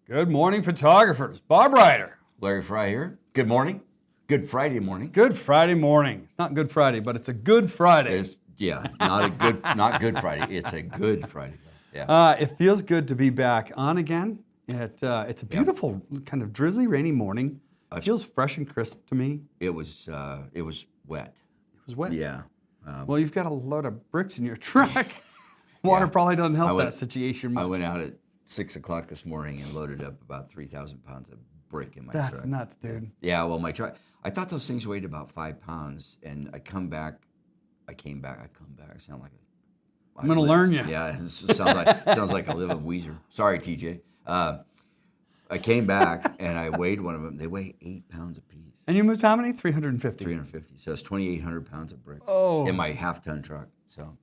Good morning, photographers. Bob Ryder. Larry Fry here. Good morning. Good Friday morning. Good Friday morning. It's not Good Friday, but it's a good Friday. Not Good Friday. It's a Good Friday. Yeah. It feels good to be back on again. It's a beautiful, kind of drizzly, rainy morning. It feels fresh and crisp to me. It was wet. It was wet. Yeah. Well, you've got a load of bricks in your truck. Water probably doesn't help that situation much. I went out at 6 o'clock this morning and loaded up about 3,000 pounds of brick in my truck. That's nuts, dude. Yeah, well, my truck, I thought those things weighed about 5 pounds, and I came back, I sound like I'm going to learn you. Yeah, it sounds like I live in Weezer. Sorry, TJ. I came back, and I weighed one of them. They weigh 8 pounds apiece. And you moved how many? 350? 350. So it's 2,800 pounds of bricks in my half-ton truck. So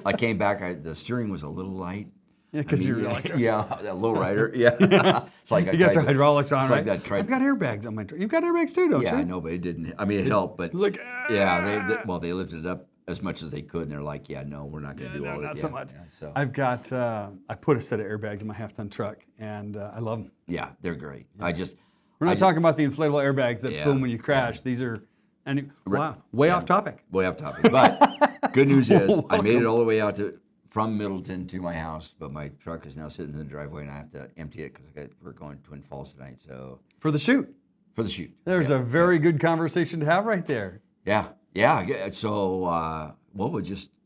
I came back. The steering was a little light. Yeah, because you're like a low rider. Yeah, it's like you got your hydraulics on, right? I've got airbags on my truck. You've got airbags too, don't you? Yeah, I know, but it didn't. I mean, it helped, but like they lifted it up as much as they could, and they're like, yeah, no, we're not going to do all that. Not so much. Yeah, so. I've got I put a set of airbags in my half-ton truck, and I love them. Yeah, they're great. Yeah. We're not talking about the inflatable airbags that boom when you crash. Yeah. These are way off topic. Way off topic. But good news is I made it all the way out from Middleton to my house, but my truck is now sitting in the driveway, and I have to empty it because we're going to Twin Falls tonight. So for the shoot. There's a very good conversation to have right there. Yeah. So,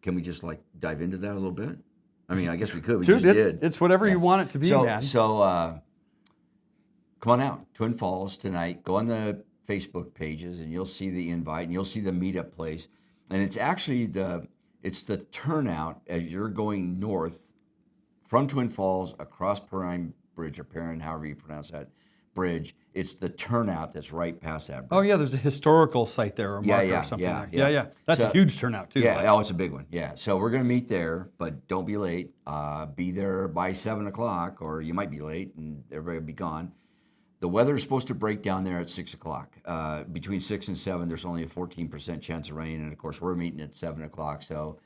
can we just like dive into that a little bit? I mean, I guess we could. We Dude, just did. It's whatever you want it to be, man. So, come on out, Twin Falls tonight. Go on the Facebook pages, and you'll see the invite, and you'll see the meetup place. And it's actually the turnout as you're going north from Twin Falls across Perrine Bridge, or Perrine, however you pronounce that bridge. It's the turnout that's right past that bridge. Oh, yeah, there's a historical site there or marker or something there. Yeah. That's a huge turnout, too. Yeah, it's a big one. Yeah, so we're going to meet there, but don't be late. Be there by 7 o'clock, or you might be late, and everybody will be gone. The weather is supposed to break down there at 6 o'clock. Between 6 and 7, there's only a 14% chance of rain, and of course, we're meeting at 7 o'clock, so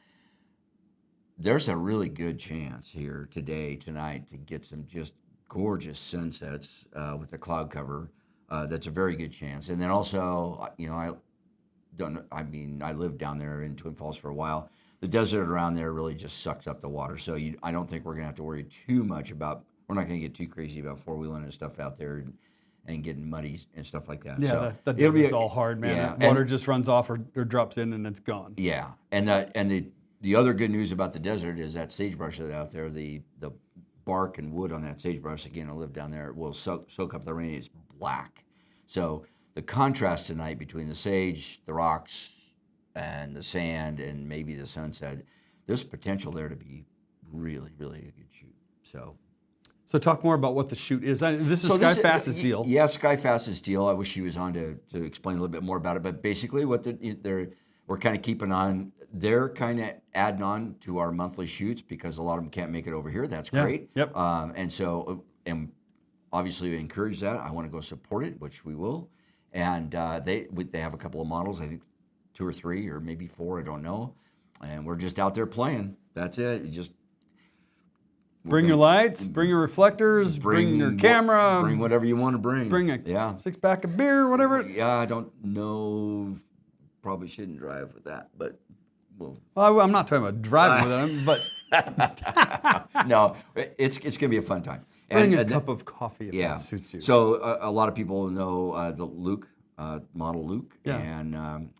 there's a really good chance here tonight, to get some just gorgeous sunsets with the cloud cover. That's a very good chance. And then also, I lived down there in Twin Falls for a while. The desert around there really just sucks up the water, so I don't think we're going to have to worry too much about. We're not going to get too crazy about four-wheeling and stuff out there and getting muddy and stuff like that. Yeah, so that desert's all hard, man. Yeah, water just runs off or drops in and it's gone. Yeah, and the other good news about the desert is that sagebrush that's out there, the bark and wood on that sagebrush, again, I live down there, it will soak up the rain. It's black. So the contrast tonight between the sage, the rocks, and the sand, and maybe the sunset, there's potential there to be really, really a good shoot. So talk more about what the shoot is. This is Sky Fast's deal. Yeah, Sky Fast's deal. I wish she was on to explain a little bit more about it. But basically, what we're kind of keeping on. They're kind of adding on to our monthly shoots because a lot of them can't make it over here. That's great. Yep. And obviously we encourage that. I want to go support it, which we will. And they have a couple of models. I think 2 or 3 or maybe 4. I don't know. And we're just out there playing. That's it. Bring your lights, bring your reflectors, bring your camera. Bring whatever you want to bring. Bring a 6-pack of beer, whatever. Yeah, I don't know. Probably shouldn't drive with that, but well, I'm not talking about driving with them, but no, it's going to be a fun time. Bring a cup of coffee if that suits you. So a lot of people know the model Luke, yeah. And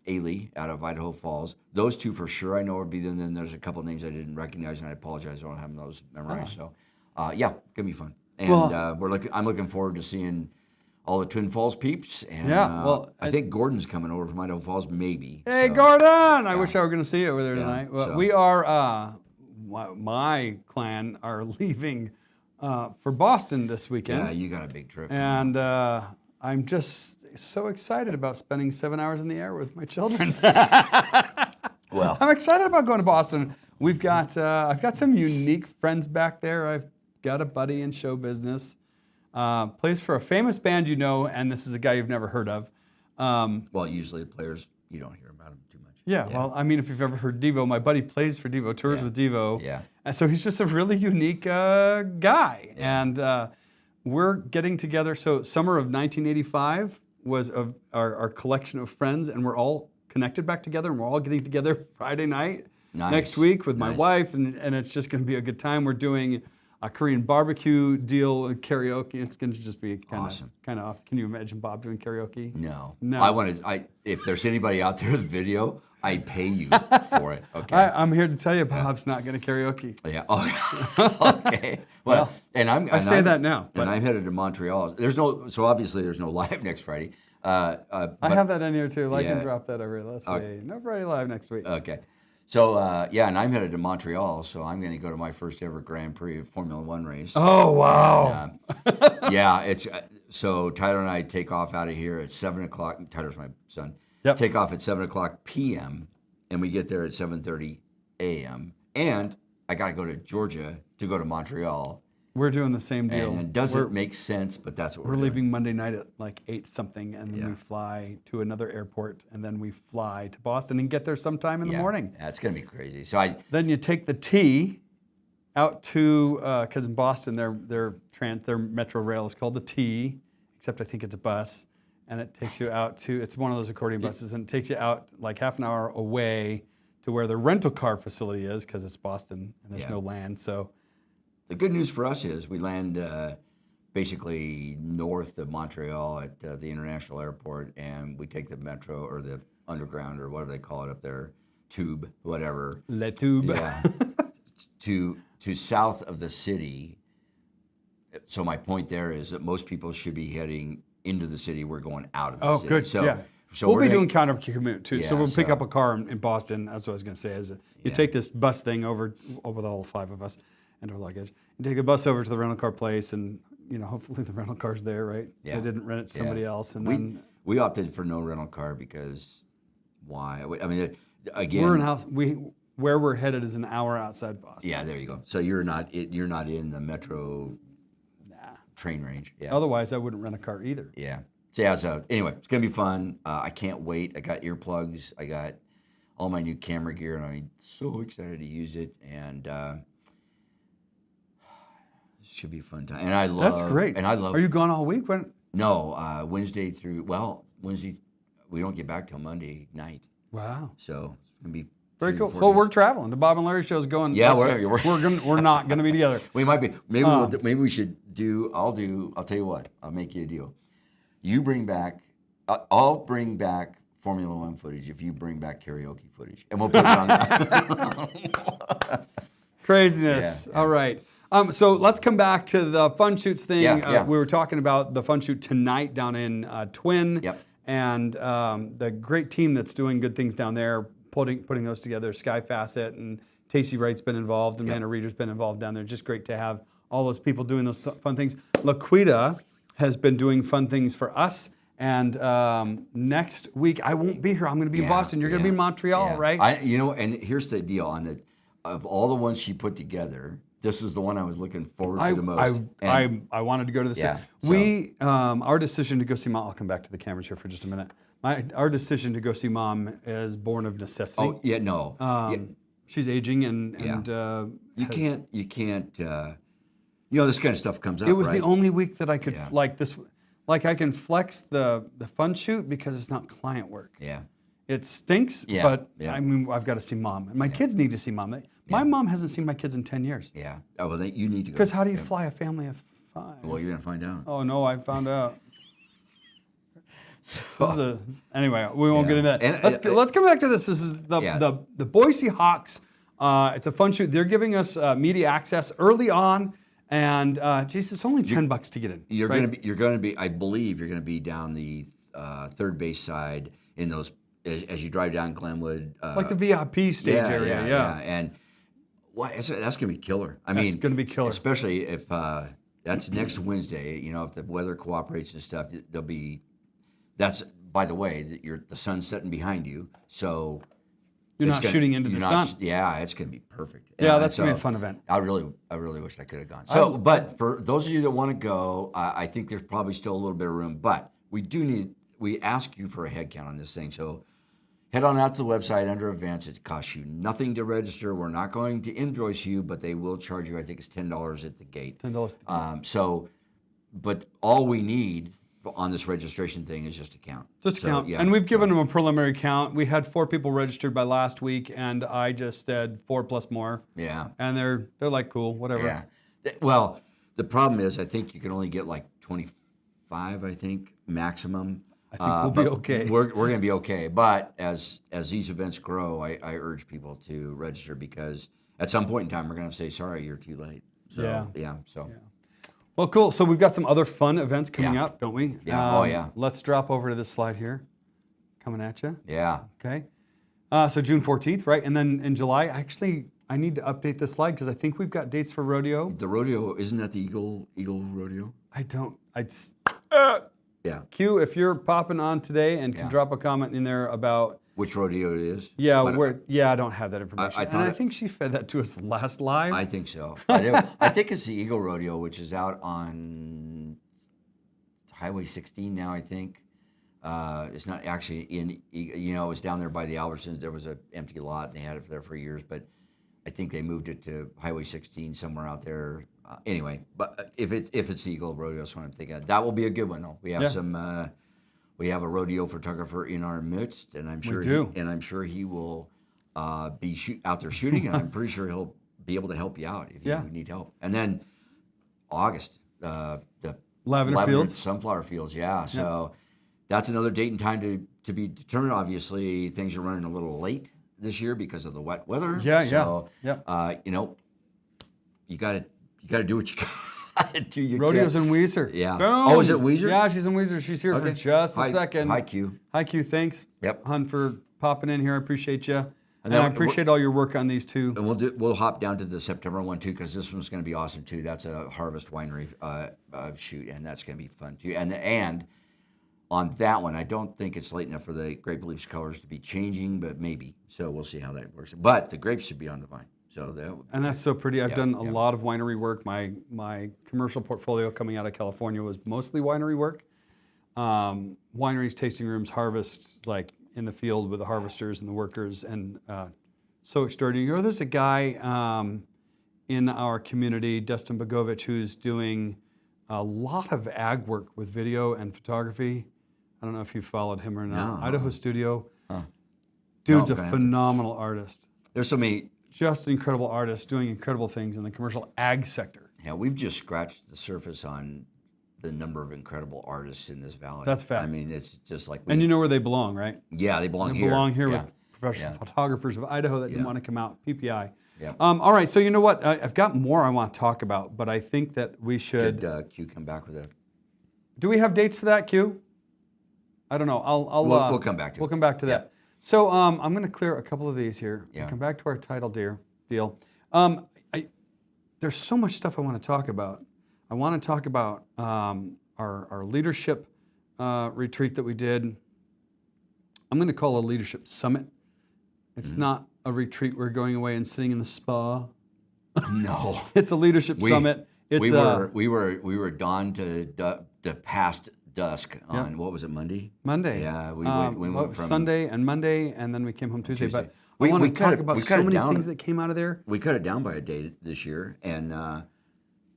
Ailey out of Idaho Falls. Those two for sure I know would be there. And then there's a couple of names I didn't recognize, and I apologize. I don't have those memorized. So, gonna be fun. And I'm looking forward to seeing all the Twin Falls peeps. And I think Gordon's coming over from Idaho Falls, maybe. Hey, so, Gordon! I wish I were going to see you over there tonight. Well, we are, my clan are leaving for Boston this weekend. Yeah, you got a big trip. And I'm just so excited about spending 7 hours in the air with my children. Well, I'm excited about going to Boston. I've got some unique friends back there. I've got a buddy in show business. Plays for a famous band and this is a guy you've never heard of. Well, usually the players, you don't hear about them too much. Yeah, well, I mean, if you've ever heard Devo, my buddy plays for Devo, tours with Devo. Yeah. And so he's just a really unique guy. Yeah. And we're getting together. So summer of 1985 was of our collection of friends, and we're all connected back together, and we're all getting together Friday night next week with my wife, and it's just going to be a good time. We're doing a Korean barbecue deal with karaoke. It's going to just be kind of off. Can you imagine Bob doing karaoke? No. No. If there's anybody out there with video, I pay you for it. Okay. I'm here to tell you, Bob's not going to karaoke. Yeah. Oh, okay. Well, I say that now. But I'm headed to Montreal. So obviously there's no live next Friday. I have that in here too. I can drop that over. Let's see. No Friday live next week. Okay. So, and I'm headed to Montreal, so I'm going to go to my first ever Grand Prix Formula One race. Oh, wow. And, so Tyler and I take off out of here at 7 o'clock. Tyler's my son. Yep. Take off at 7 o'clock p.m., and we get there at 7:30 a.m. And I got to go to Georgia to go to Montreal. We're doing the same deal. And it doesn't make sense, but that's what we're doing. Leaving Monday night at like 8 something, and then we fly to another airport, and then we fly to Boston and get there sometime in the morning. Yeah, it's going to be crazy. So then you take the T out to, because in Boston their metro rail is called the T, except I think it's a bus, and it takes you out to, it's one of those accordion buses, and it takes you out like half an hour away to where the rental car facility is, because it's Boston and there's no land. So the good news for us is we land basically north of Montreal at the international airport, and we take the metro or the underground or whatever they call it up there, tube, whatever. Le tube. Yeah. to south of the city. So my point there is that most people should be heading into the city. We're going out of the city. Oh, good. So we'll be doing counter commute too. So we'll pick up a car in Boston. That's what I was going to say. You take this bus thing over the whole 5 of us and our luggage, and take a bus over to the rental car place, and hopefully the rental car's there, right? Yeah. They didn't rent it to somebody else, and then we opted for no rental car because why? I mean, again, we're in house. Where we're headed is an hour outside Boston. Yeah, there you go. So you're not in the metro train range. Yeah. Otherwise, I wouldn't rent a car either. Yeah. So anyway, it's gonna be fun. I can't wait. I got earplugs. I got all my new camera gear, and I'm so excited to use it. And should be a fun time. And I love. That's great. And I love. Are you gone all week? No, Wednesday. We don't get back till Monday night. Wow. So it's gonna be very cool. So we're traveling. The Bob and Larry show's going. Yeah, we're not gonna be together. We might be. Maybe we should do. I'll tell you what. I'll make you a deal. You bring back. I'll bring back Formula One footage if you bring back karaoke footage, and we'll put it on there. Craziness. Yeah. All right. So let's come back to the fun shoots thing. Yeah. We were talking about the fun shoot tonight down in Twin. Yep. And the great team that's doing good things down there, putting those together. Sky Facet and Tacey Wright's been involved, Amanda Reeder's been involved down there. Just great to have all those people doing those fun things. Laquita has been doing fun things for us. And next week, I won't be here. I'm going to be in Boston. You're going to be in Montreal, right? And here's the deal. Of all the ones she put together, this is the one I was looking forward to the most. I wanted to go to the city. We, our decision to go see Mom, I'll come back to the cameras here for just a minute. Our decision to go see Mom is born of necessity. Oh, yeah, no. She's aging and you can't, this kind of stuff comes up, It was right? the only week that I could, I can flex the fun shoot because it's not client work. Yeah. It stinks, but I mean, I've got to see Mom. And my kids need to see Mom. My mom hasn't seen my kids in 10 years. Yeah. Oh, well, you need to go. Because how do you fly a family of 5? Well, you're going to find out. Oh, no, I found out. Anyway, we won't get into that. Let's come back to this. This is the Boise Hawks. It's a fun shoot. They're giving us media access early on. And geez, it's only $10 to get in. You're going to be. I believe you're going to be down the third base side in those as you drive down Glenwood, like the VIP stage area. Yeah. And that's going to be killer. I mean, it's going to be killer, especially if that's next Wednesday. If the weather cooperates and stuff, there'll be. That's by the way, the sun's setting behind you, so. You're not shooting into the sun. Yeah, it's going to be perfect. Yeah, that's going to be a fun event. I really wish I could have gone. So, but for those of you that want to go, I think there's probably still a little bit of room. But we ask you for a head count on this thing. So head on out to the website under events. It costs you nothing to register. We're not going to invoice you, but they will charge you, I think it's $10 at the gate. $10. So but all we need on this registration thing is just a count. Just a So, count. yeah, And we've given so- them a preliminary count. We had 4 people registered by last week, and I just said 4 plus more. Yeah. And they're like, cool, whatever. Yeah. Well, the problem is, I think you can only get like 25, I think, maximum. I think we'll be but okay. We're going to be okay. But as these events grow, I urge people to register, because at some point in time, we're going to say, sorry, you're too late. So, Yeah. So, Well, cool. So we've got some other fun events coming Yeah. up, don't we? Yeah. Oh, yeah. Let's drop over to this slide here. Coming at you. yeah. Okay. So June 14th, right? And then in July, actually, I need to update this slide because I think we've got dates for rodeo. The rodeo, isn't that the Eagle Rodeo? Yeah. Q, if you're popping on today and can Yeah. drop a comment in there about, Which rodeo it is? yeah, But I don't have that information. I and thought I it- think she fed that to us last live. I think so. I think it's the Eagle Rodeo, which is out on Highway 16 now, I think. It's not actually in, it was down there by the Albertsons. There was an empty lot, and they had it there for years, but I think they moved it to Highway 16 somewhere out there. Anyway, but if it's the Eagle Rodeo, that's what I'm thinking of. That will be a good one, though. We have we have a rodeo photographer in our midst, and I'm sure he will be out there shooting, and I'm pretty sure he'll be able to help you out if you need help. And then August, the Lavender Fields. Sunflower Fields, yeah. So that's another date and time to be determined. Obviously, things are running a little late this year because of the wet weather. So, you got to do what you got to do. Rodeo's in Weezer. Yeah. Boom. Oh, is it Weezer? Yeah, she's in Weezer. She's here for just a second. Hi, Q. Hi, Q. Thanks, Yep. hon, for popping in here. I appreciate you. And then I appreciate all your work on these two. And we'll hop down to the September one too, because this one's going to be awesome too. That's a Harvest Winery shoot, and that's going to be fun too. And on that one, I don't think it's late enough for the grape leaves colors to be changing, but maybe. So we'll see how that works. But the grapes should be on the vine. So And that's so pretty. I've done a yeah. lot of winery work. My commercial portfolio coming out of California was mostly winery work. Wineries, tasting rooms, harvests, like in the field with the harvesters and the workers, and so extraordinary. There's a guy in our community, Dustin Bogovich, who's doing a lot of ag work with video and photography. I don't know if you followed him or not. No. Idaho Studio. Huh. Dude's No, a gonna have to. phenomenal artist. there's so many. Just an incredible artist doing incredible things in the commercial ag sector. Yeah, we've just scratched the surface on the number of incredible artists in this valley. That's fact. I mean, it's just like And you know where they belong, right? yeah, they belong They here. belong here Yeah. with professional Yeah. photographers of Idaho that didn't Yeah. want to come out, PPI. Yeah. All right, so you know what? I've got more I want to talk about, but I think that we should. Did Q come back with a? Do we have dates for that, Q? I don't know. We'll come back to it. We'll come back to that. So I'm going to clear a couple of these here. Yeah. We'll come back to our title deal. There's so much stuff I want to talk about. I want to talk about our leadership retreat that we did. I'm going to call it a leadership summit. It's not a retreat. We're going away and sitting in the spa. No. It's a leadership summit. It's we were dawn to past dusk on what was it, Monday? Monday. Yeah, we went from Sunday and Monday, and then we came home Tuesday. Tuesday. But We- I want we to cut talk it- about we cut so it many down. things that came out of there. We cut it down by a day this year, and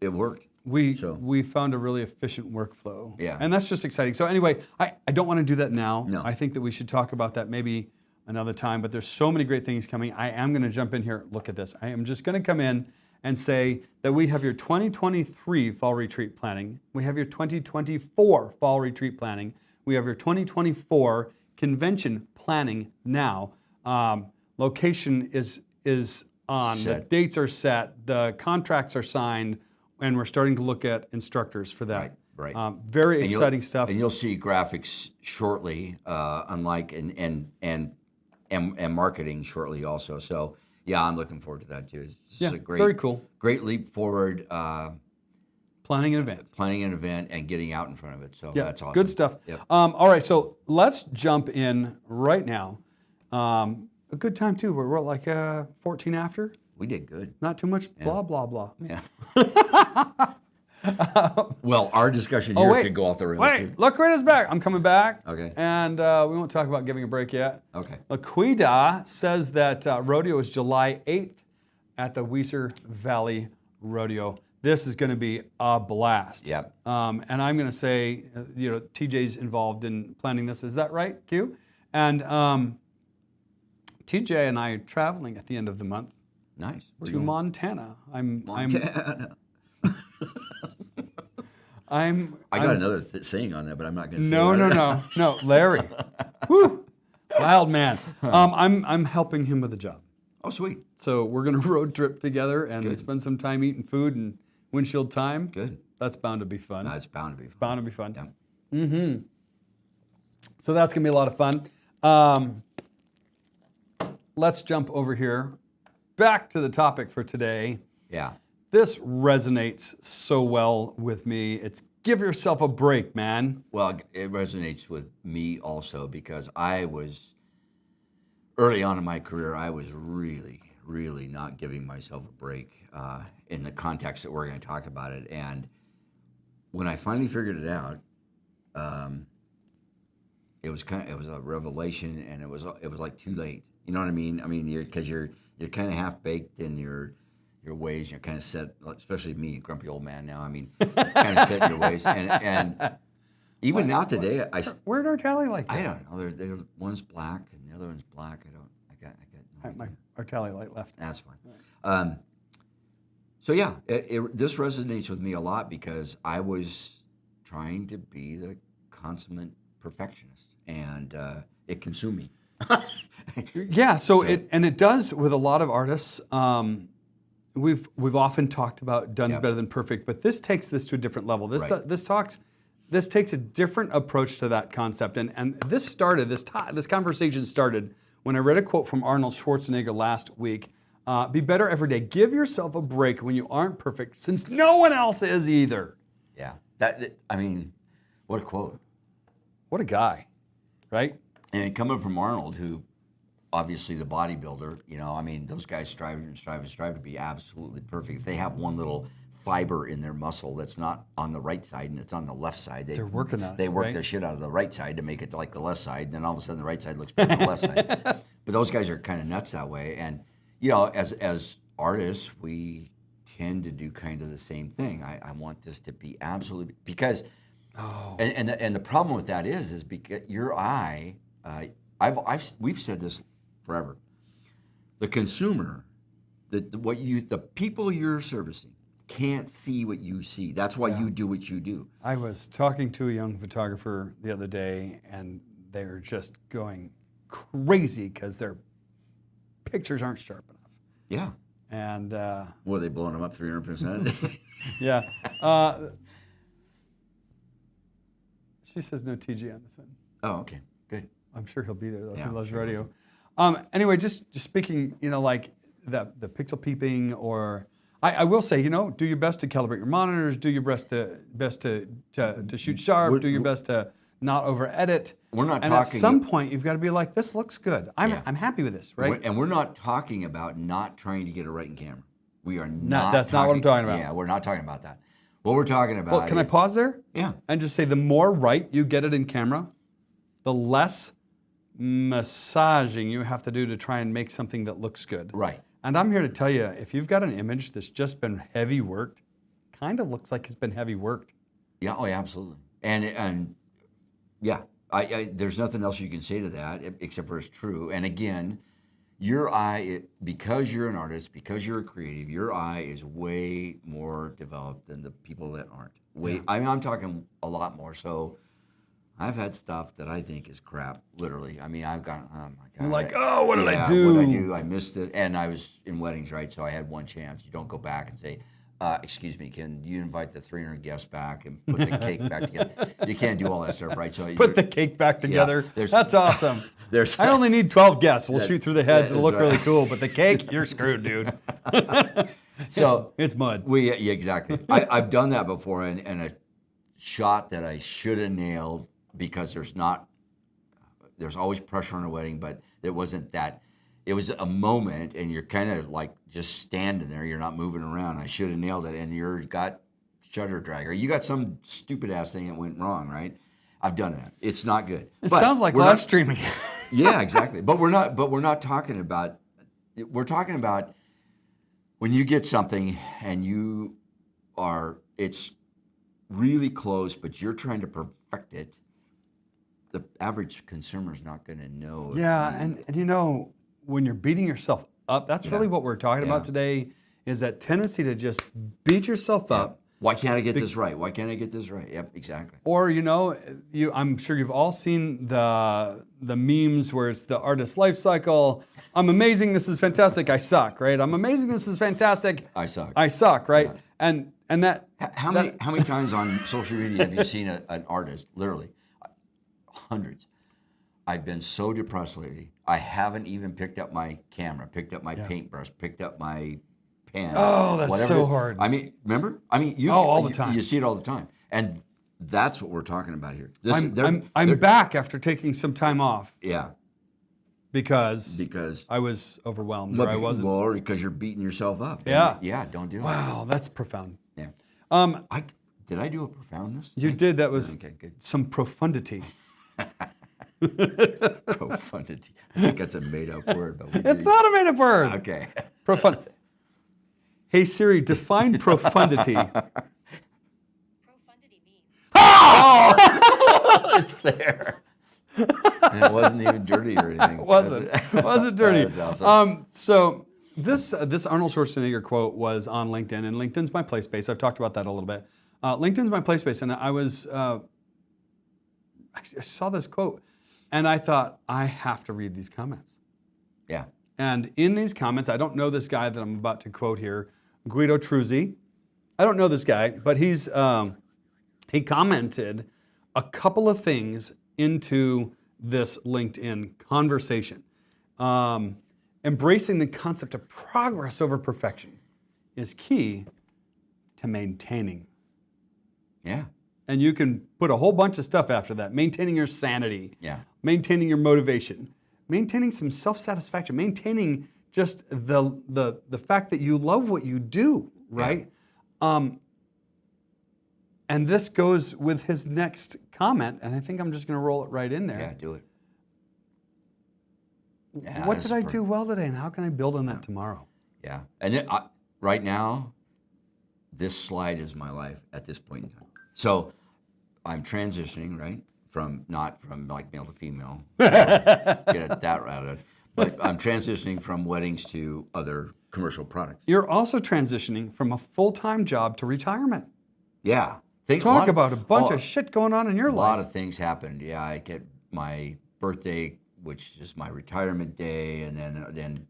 it worked. We found a really efficient workflow. Yeah. And that's just exciting. So anyway, I don't want to do that now. No. I think that we should talk about that maybe another time, but there's so many great things coming. I am going to jump in here. Look at this. I am just going to come in and say that we have your 2023 fall retreat planning. We have your 2024 fall retreat planning. We have your 2024 convention planning now. Location is on. The Set. dates are set. The contracts are signed. And we're starting to look at instructors for that. Right. Very And exciting stuff. And you'll see graphics shortly, unlike and marketing shortly also. So yeah, I'm looking forward to that too. It's a great, very cool. Great leap forward. Planning in advance. Planning an event and getting out in front of it. So Yeah, that's awesome. good stuff. Yep. All right, so let's jump in right now. A good time too. We're like 14 after. We did good. Not too much blah, blah, blah. Yeah. Well, our discussion here wait. could go off the rails Wait, too. Laquita's back. I'm coming back. Okay. And we won't talk about giving a break yet. Okay. Laquita says that rodeo is July 8th at the Weiser Valley Rodeo. This is going to be a blast. Yep. And I'm going to say, TJ's involved in planning this. Is that right, Q? And TJ and I are traveling at the end of the month Nice. to Montana. Montana. I got I'm another saying on that, but I'm not going to say No, Larry. Woo, wild man. I'm helping him with a job. Oh, sweet. So we're gonna road trip together and Good. spend some time eating food and windshield time. Good. That's bound to be fun. No, it's bound to be fun. Bound to be fun. Yeah. So that's gonna be a lot of fun. Let's jump over here, back to the topic for today. Yeah. This resonates so well with me. It's give yourself a break, man. Well, it resonates with me also because I was, early on in my career, I was really, really not giving myself a break in the context that we're going to talk about it. And when I finally figured it out, it was a revelation, and it was like too late. You know what I mean? I mean, because you're kind of half baked in your ways. You're kind of set, especially me, grumpy old man now. I mean, kind of set in your ways, and even now today, Where'd our tally like that? I don't know. They're one's black and the other one's black. I got. No idea. Our tally light left. That's fine. So yeah, this resonates with me a lot because I was trying to be the consummate perfectionist, and it consumed me. Yeah. So it does with a lot of artists. We've often talked about done's better than perfect, but this takes this to a different level. This takes a different approach to that concept, and this conversation started when I read a quote from Arnold Schwarzenegger last week. Be better every day. Give yourself a break when you aren't perfect, since no one else is either. Yeah. I mean, what a quote. What a guy, right? And coming from Arnold, who obviously the bodybuilder, I mean, those guys strive to be absolutely perfect. If they have one little fiber in their muscle that's not on the right side and it's on the left side, they're working on it. They work right? the shit out of the right side to make it like the left side, and then all of a sudden the right side looks better than the left side. But those guys are kind of nuts that way. And as artists, we tend to do kind of the same thing. I want this to be absolutely, because and the problem with that is because your eye, we've said this forever. The consumer, the people you're servicing can't see what you see. That's why you do what you do. I was talking to a young photographer the other day, and they're just going crazy because their pictures aren't sharp enough. Yeah. And were they blowing them up 300%? yeah. She says no TG on this one. Oh, okay, good. I'm sure he'll be there though. Yeah, He loves sure radio. Anyway, just speaking, like the pixel peeping, or I will say, do your best to calibrate your monitors. Do your best to shoot sharp. Do your best to not over edit. We're not and talking. At some point, you've got to be like, this looks good. I'm happy with this, right? And we're not talking about not trying to get it right in camera. We are not. That's not what I'm talking about. Yeah, we're not talking about that. What we're talking about. Well, can I pause there? Yeah. And just say, the more right you get it in camera, the less massaging you have to do to try and make something that looks good. Right. And I'm here to tell you, if you've got an image that's just been heavy worked, kind of looks like it's been heavy worked. Yeah. Oh, yeah, absolutely. And yeah, there's nothing else you can say to that except for it's true. And again, your eye, because you're an artist, because you're a creative, your eye is way more developed than the people that aren't. I mean, I'm talking a lot more. So I've had stuff that I think is crap, literally. I mean, I've gone, oh my God. You're like, what did I do? What did I do? I missed it. And I was in weddings, right? So I had one chance. You don't go back and say, excuse me, can you invite the 300 guests back and put the cake back together? You can't do all that stuff, right? So put the cake back together. That's awesome. I only need 12 guests. We'll shoot through the heads. It'll look really cool. But the cake, you're screwed, dude. So it's mud. Yeah, exactly. I've done that before, and a shot that I should have nailed, because there's always pressure on a wedding, but it wasn't that. It was a moment, and you're kind of like just standing there. You're not moving around. I should have nailed it, and you got shutter drag, or you got some stupid ass thing that went wrong, right? I've done that. It's not good. It sounds like live streaming. Yeah, exactly. But we're not talking about. We're talking about when you get something and you it's really close, but you're trying to perfect it. The average consumer is not going to know. Yeah, and when you're beating yourself up, that's really what we're talking about today, is that tendency to just beat yourself up. Why can't I get this right? Why can't I get this right? Yep, exactly. Or I'm sure you've all seen the memes where it's the artist's life cycle. I'm amazing. This is fantastic. I suck. Right. I'm amazing. This is fantastic. I suck. I suck. Right. Yeah. And that. How many times on social media have you seen an artist? Literally, hundreds. I've been so depressed lately. I haven't even picked up my camera, picked up my paintbrush, picked up my pen. Oh, that's whatever so it is. hard. I mean, remember? I mean, all the time. You see it all the time, and that's what we're talking about here. I'm back after taking some time off. Yeah. Because I was overwhelmed, or I wasn't. Well, because you're beating yourself up. Yeah. Yeah. Don't do it. Wow, that's profound. Yeah. Did I do a profoundness? You did. That was okay, good. some profundity. Profundity. I think that's a made-up word, but it's not a made-up word. Okay. Profund. Hey Siri, define profundity. Profundity means. Oh! It's there. And it wasn't even dirty or anything. It wasn't dirty. That was awesome. So this Arnold Schwarzenegger quote was on LinkedIn, and LinkedIn's my play space. I've talked about that a little bit. LinkedIn's my play space, and I saw this quote, and I thought, I have to read these comments. Yeah. And in these comments, I don't know this guy that I'm about to quote here, Guido Truzzi. I don't know this guy, but he commented a couple of things into this LinkedIn conversation. Embracing the concept of progress over perfection is key to maintaining. Yeah. And you can put a whole bunch of stuff after that. Maintaining your sanity. Yeah. Maintaining your motivation. Maintaining some self-satisfaction. Maintaining just the fact that you love what you do, right? Yeah. And this goes with his next comment, and I think I'm just going to roll it right in there. Yeah, do it. Yeah, what did I do well today, and how can I build on that tomorrow? Yeah. And right now, this slide is my life at this point in time. So I'm transitioning, right? Not from like male to female. Get it that routed. But I'm transitioning from weddings to other commercial products. You're also transitioning from a full-time job to retirement. Yeah. Talk about a bunch of shit going on in your life. A lot of things happened. Yeah, I get my birthday, which is my retirement day, and then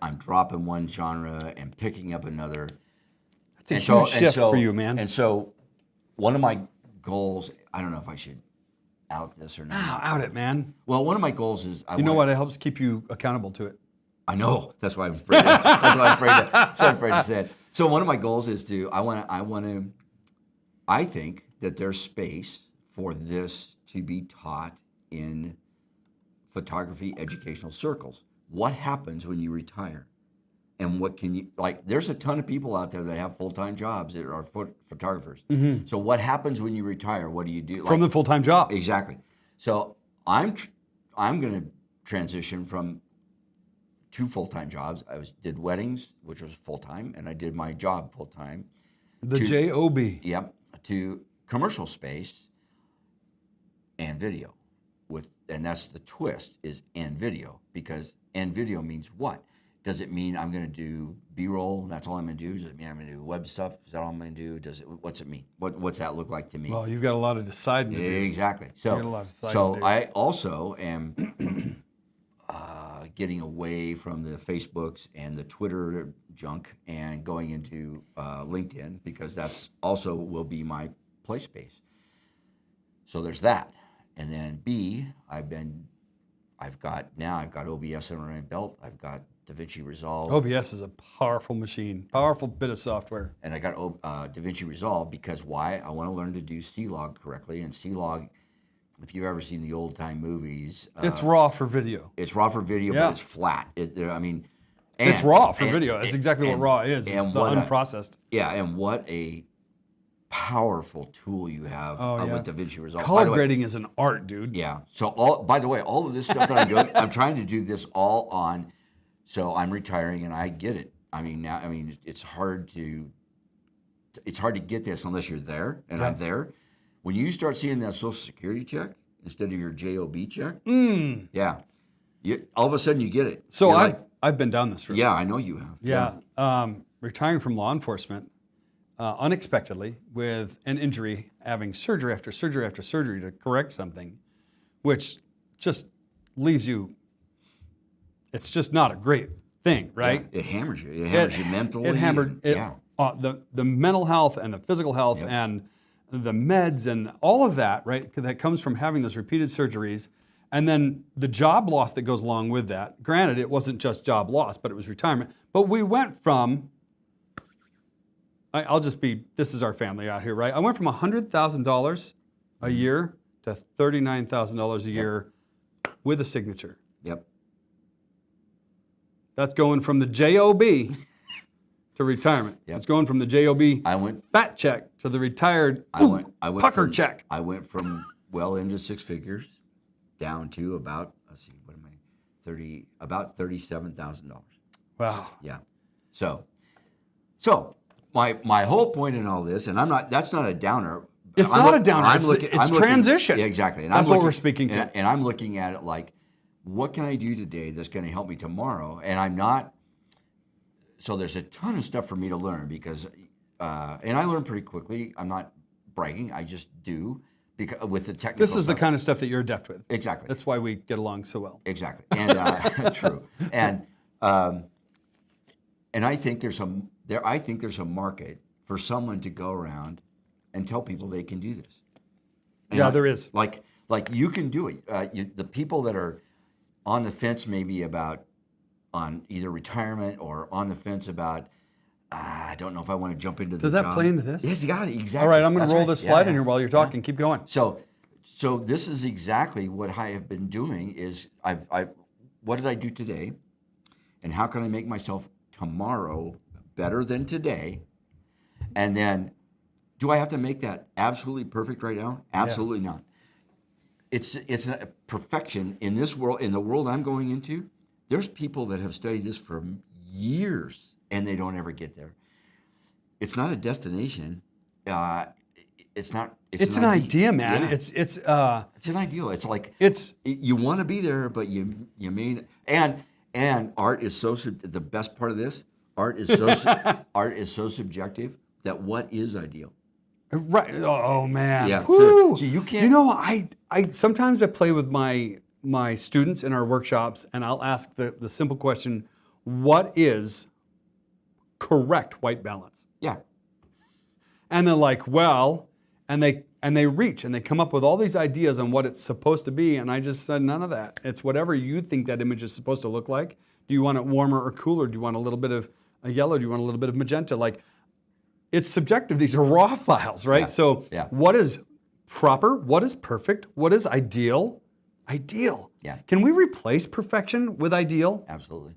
I'm dropping one genre and picking up another. That's a huge shift for you, man. And so one of my goals, I don't know if I should out this or not. No, out it, man. Well, one of my goals is you know what? It helps keep you accountable to it. I know. That's why I'm afraid. That's why I'm afraid to say it. So one of my goals is I think that there's space for this to be taught in photography educational circles. What happens when you retire? And what can you, there's a ton of people out there that have full-time jobs that are photographers. Mm-hmm. So what happens when you retire? What do you do? From the full-time job. Exactly. So I'm going to transition from 2 full-time jobs. Did weddings, which was full-time, and I did my job full-time. The job. Yep. To commercial space and video. And that's the twist, is and video, because and video means what? Does it mean I'm going to do B-roll? That's all I'm going to do? Does it mean I'm going to do web stuff? Is that all I'm going to do? What's it mean? What's that look like to me? Well, you've got a lot of deciding to do. Exactly. So I also am getting away from the Facebooks and the Twitter junk and going into LinkedIn, because that's also will be my play space. So there's that. And then B, I've got OBS under my belt. I've got DaVinci Resolve. OBS is a powerful machine, powerful bit of software. And I got DaVinci Resolve because why? I want to learn to do C-Log correctly. And C-Log, if you've ever seen the old-time movies, it's raw for video. It's raw for video, but it's flat. It's raw for video. That's exactly what raw is. It's the unprocessed. And what a powerful tool you have with DaVinci Resolve. Color grading is an art, dude. Yeah. So by the way, all of this stuff that I'm doing, I'm trying to do this all on. So I'm retiring, and I get it. It's hard to it's hard to get this unless you're there, and I'm there. When you start seeing that Social Security check instead of your JOB check, yeah, all of a sudden you get it. So You're I've been down this road. yeah, I know you have. Yeah. Retiring from law enforcement unexpectedly with an injury, having surgery after surgery after surgery to correct something, which just leaves you, it's just not a great thing, right? Yeah, it hammers you. It hammers you mentally. It hammered yeah. The mental health and the physical health and the meds and all of that, right? That comes from having those repeated surgeries. And then the job loss that goes along with that. Granted, it wasn't just job loss, but it was retirement. But we went from, this is our family out here, right? I went from $100,000 a year to $39,000 a year with a signature. Yep. That's going from the JOB to retirement. Yep. It's going from the JOB I went fat check to the retired I went pucker from, check. I went from well into six figures down to about, let's see, what am I, about $37,000. Wow. Yeah. So my whole point in all this, and that's not a downer. It's not a downer. It's transition. Yeah, exactly. And that's what we're speaking to. And I'm looking at it like, what can I do today that's going to help me tomorrow? And I'm not. So there's a ton of stuff for me to learn because, and I learn pretty quickly. I'm not bragging. I just do because with the technical. This is the kind of stuff that you're adept with. Exactly. That's why we get along so well. Exactly. And true. And I think there's a market for someone to go around and tell people they can do this. And yeah, there is. Like you can do it. The people that are on the fence maybe about on either retirement or on the fence about I don't know if I want to jump into Does the that job. play into this? Yes, you got it. Exactly. All right, I'm going That's to roll right. this slide Yeah, in here while you're talking. Keep going. So this is exactly what I have been doing is what did I do today? And how can I make myself tomorrow better than today? And then do I have to make that absolutely perfect right now? Absolutely not. It's a perfection in this world, in the world I'm going into. There's people that have studied this for years and they don't ever get there. It's not a destination. It's not. It's an idea, man. Yeah. It's an ideal. It's like you want to be there, but you may. And art is the best part of this. Art is so subjective that what is ideal? right. Oh man. Yeah. Woo. So you can't. You know, I sometimes I play with my students in our workshops, and I'll ask the simple question: what is correct white balance? Yeah. And they're like, well, and they reach and they come up with all these ideas on what it's supposed to be, and I just said none of that. It's whatever you think that image is supposed to look like. Do you want it warmer or cooler? Do you want a little bit of a yellow? Do you want a little bit of magenta? Like, it's subjective. These are raw files, right? Yeah. So Yeah. what is proper? What is perfect? What is ideal? Ideal. Yeah. Can we replace perfection with ideal? Absolutely.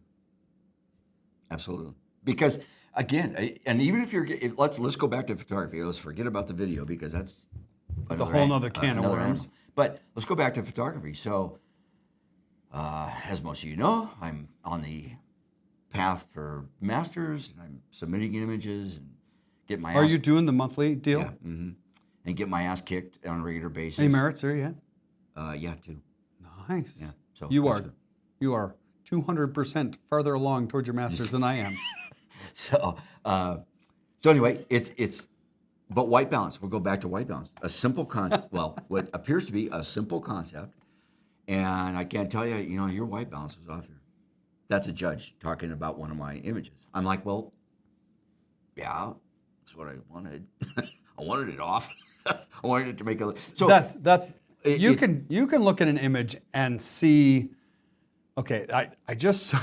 Absolutely. Because again, and even if let's go back to photography. Let's forget about the video because that's It's a whole nother can of another worms. animal. But let's go back to photography. So, as most of you know, I'm on the path for masters, and I'm submitting images and get my. Are ass, you doing the monthly deal? Yeah. And get my ass kicked on a regular basis. Any merits there yet? Yeah, too. Nice. Yeah. So You that's are good. you are 200% farther along towards your masters than I am. So anyway, but white balance. We'll go back to white balance. A simple concept. Well, what appears to be a simple concept, and I can't tell you, your white balance is off here. That's a judge talking about one of my images. I'm like, well, yeah, that's what I wanted. I wanted it off. I wanted it to make a. So you can look at an image and see. Okay, I just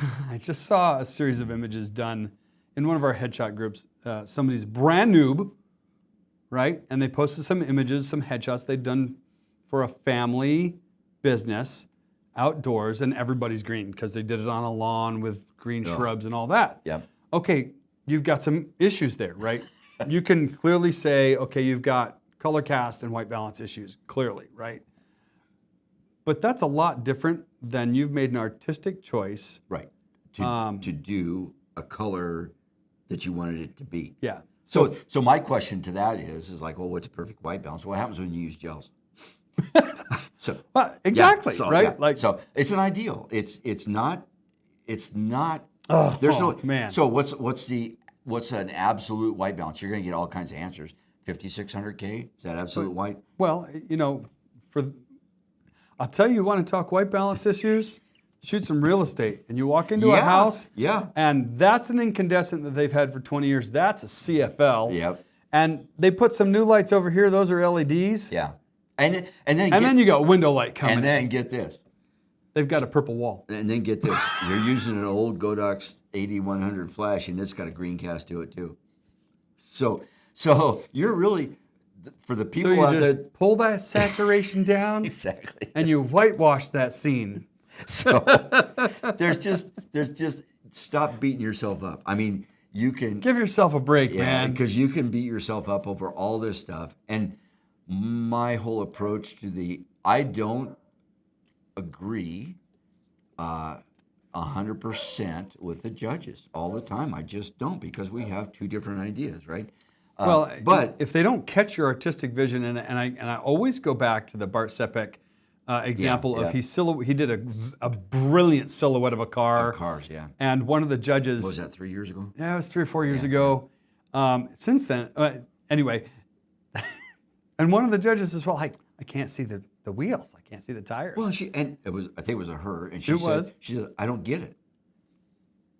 saw a series of images done in one of our headshot groups. Somebody's brand noob, right? And they posted some images, some headshots they'd done for a family business outdoors, and everybody's green because they did it on a lawn with green shrubs and all that. Yep. Okay, you've got some issues there, right? You can clearly say, okay, you've got color cast and white balance issues, clearly, right? But that's a lot different than you've made an artistic choice. Right. To do a color that you wanted it to be. Yeah. So my question to that is like, well, what's a perfect white balance? What happens when you use gels? So Well, exactly, so, right? yeah. Like, so it's an ideal. It's not. oh, There's no man. So what's an absolute white balance? You're going to get all kinds of answers. 5,600K, is that absolute white? Well, I'll tell you, want to talk white balance issues? Shoot some real estate, and you walk into a house, Yeah. and that's an incandescent that they've had for 20 years. That's a CFL. Yep. And they put some new lights over here. Those are LEDs. Yeah. And then Then you got window light coming. and then get this. They've got a purple wall. And then get this. You're using an old Godox 8100 flash, and it's got a green cast to it too. So you're really, for the people So you out just there. pull that saturation down, Exactly. and you whitewash that scene. So there's just stop beating yourself up. I mean, you can Give yourself a break, man. because you can beat yourself up over all this stuff. And my whole approach to I don't agree 100% with the judges all the time. I just don't, because we have two different ideas, right? But if they don't catch your artistic vision, and I always go back to the Bart Sepek example of he did a brilliant silhouette of a car. cars, yeah. And one of the judges. What was that, 3 years ago? Yeah, it was 3 or 4 years ago. Since then, anyway, and one of the judges is, well, I can't see the wheels. I can't see the tires. Well, I think it was a her, and she said, I don't get it.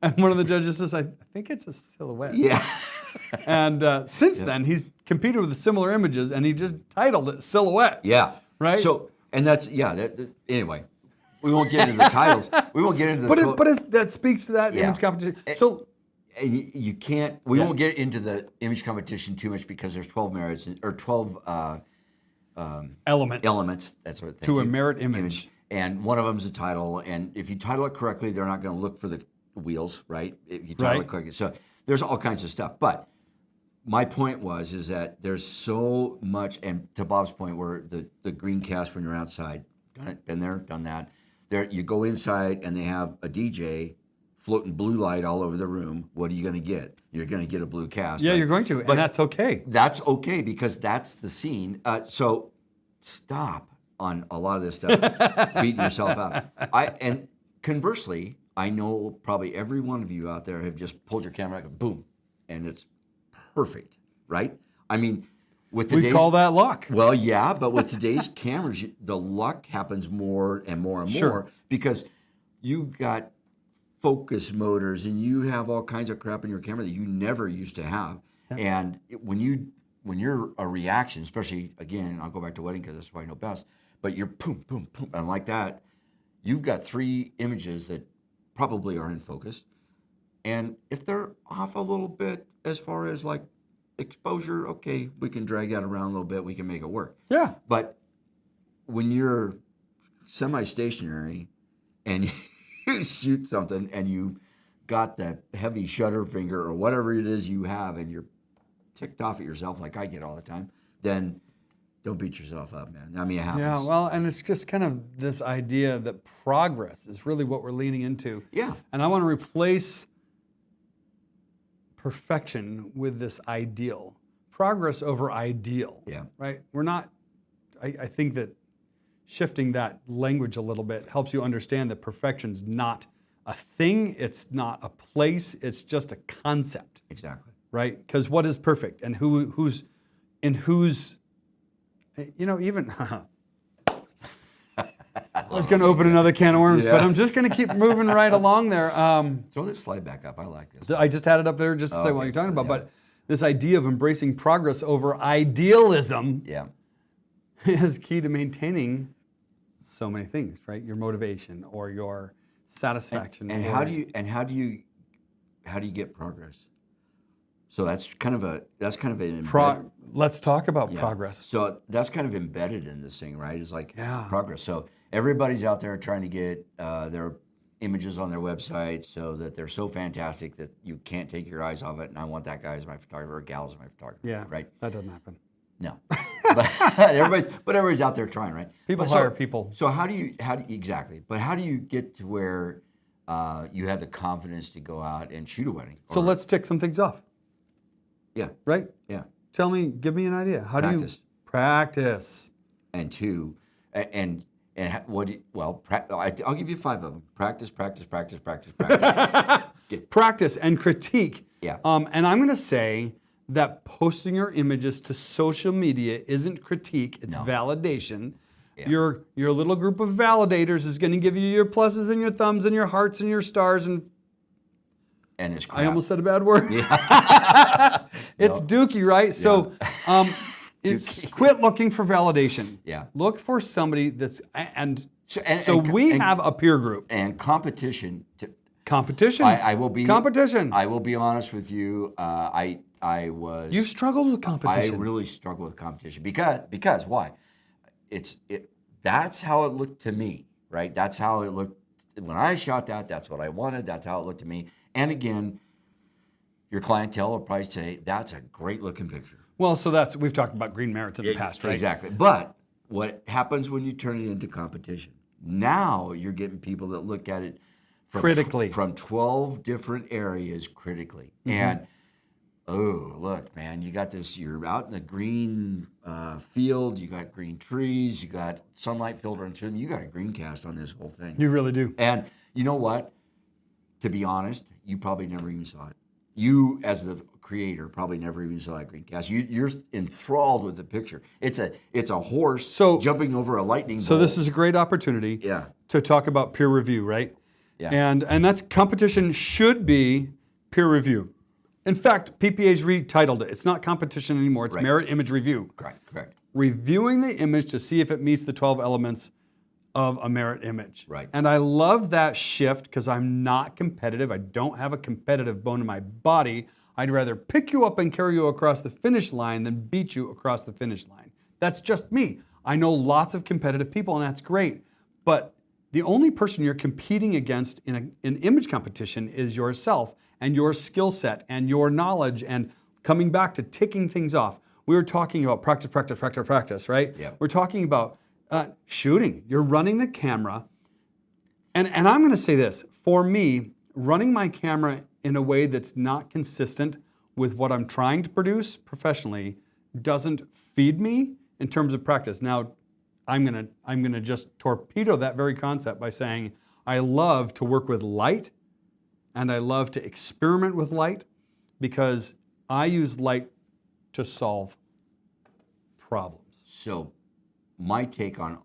And one of the judges says, I think it's a silhouette. Yeah. And since then, he's competed with similar images, and he just titled it Silhouette. Yeah. Right? So, and that's, anyway, we won't get into the titles. We won't get into the But that speaks to that image competition. So, and you can't, we won't get into the image competition too much, because there's 12 merits, or 12 elements. That's what to a merit image. And one of them is a title. And if you title it correctly, they're not going to look for the wheels, right? If you title it correctly. So there's all kinds of stuff. But my point is that there's so much, and to Bob's point, where the green cast when you're outside, done it, been there, done that. There, you go inside and they have a DJ floating blue light all over the room. What are you going to get? You're going to get a blue cast. Yeah, right? you're going to, and that's okay. That's okay, because that's the scene. So stop on a lot of this stuff, beating yourself up. And conversely, I know probably every one of you out there have just pulled your camera out and boom, and it's perfect, right? I mean, with today's... We call that luck. Well, yeah, but with today's cameras, the luck happens more and more and more, because you've got focus motors and you have all kinds of crap in your camera that you never used to have. Yeah. And when you're a reaction, especially, again, I'll go back to wedding because that's what I know best, but you're boom, boom, boom, and like that, you've got 3 images that probably are in focus. And if they're off a little bit as far as like exposure, okay, we can drag that around a little bit, we can make it work. Yeah. But when you're semi-stationary and you shoot something and you got that heavy shutter finger or whatever it is you have, and you're ticked off at yourself like I get all the time, then don't beat yourself up, man. I mean, it happens. Yeah, well, and it's just kind of this idea that progress is really what we're leaning into. Yeah. And I want to replace perfection with this ideal. Progress over ideal. Yeah. Right? We're not, I think that shifting that language a little bit helps you understand that perfection's not a thing, it's not a place, it's just a concept. Exactly. Right? Because what is perfect, and who's, even I was going to open another can of worms, but I'm just going to keep moving right along there. Throw this slide back up. I like this. I just had it up there just to say what you're talking about. But this idea of embracing progress over idealism is key to maintaining so many things, right? Your motivation or your satisfaction. And how do you get progress? So that's kind of an let's talk about progress. So that's kind of embedded in this thing, right? It's like progress. So everybody's out there trying to get their images on their website so that they're so fantastic that you can't take your eyes off it. And I want that guy as my photographer, or gal as my photographer. Yeah, right. That doesn't happen. No, but everybody's out there trying, right? People hire people. So how do you exactly? But how do you get to where you have the confidence to go out and shoot a wedding? So let's tick some things off. Yeah. right? Yeah. Give me an idea. How do you Practice. practice? And two, I'll give you 5 of them. Practice, practice, practice, practice, practice. Practice and critique. Yeah. And I'm going to say that posting your images to social media isn't critique, it's No. validation. Yeah. Your little group of validators is going to give you your pluses and your thumbs and your hearts and your stars and it's crap. I almost said a bad word. Yeah. It's dookie, right? So it's quit looking for validation. Yeah. Look for somebody that's we and- have a peer group. And competition. Competition. I will be competition. I will be honest with you. You've struggled with I competition. really struggle with competition because why? That's how it looked to me, right? That's how it looked when I shot that. That's what I wanted. That's how it looked to me. And again, your clientele will probably say that's a great looking picture. Well, so we've talked about green merits in the past, right? Exactly. But what happens when you turn it into competition? Now you're getting people that look at it critically from 12 different areas critically. And oh, look, man, you got this, you're out in the green field, you got green trees, you got sunlight filtering through them, you got a green cast on this whole thing. You really do. And you know what? To be honest, you probably never even saw it. You, as the creator, probably never even saw that green cast. You're enthralled with the picture. It's a horse jumping over a lightning bolt. So this is a great opportunity to talk about peer review, right? Yeah. And that's competition should be peer review. In fact, PPA's retitled it. It's not competition anymore. It's merit image review. Correct. Reviewing the image to see if it meets the 12 elements of a merit image. Right. And I love that shift because I'm not competitive. I don't have a competitive bone in my body. I'd rather pick you up and carry you across the finish line than beat you across the finish line. That's just me. I know lots of competitive people, and that's great. But the only person you're competing against in an image competition is yourself and your skill set and your knowledge and coming back to ticking things off. We were talking about practice, right? Yeah. We're talking about shooting. You're running the camera. And I'm going to say this. For me, running my camera in a way that's not consistent with what I'm trying to produce professionally doesn't feed me in terms of practice. Now, I'm gonna just torpedo that very concept by saying I love to work with light and I love to experiment with light because I use light to solve problems. So my take on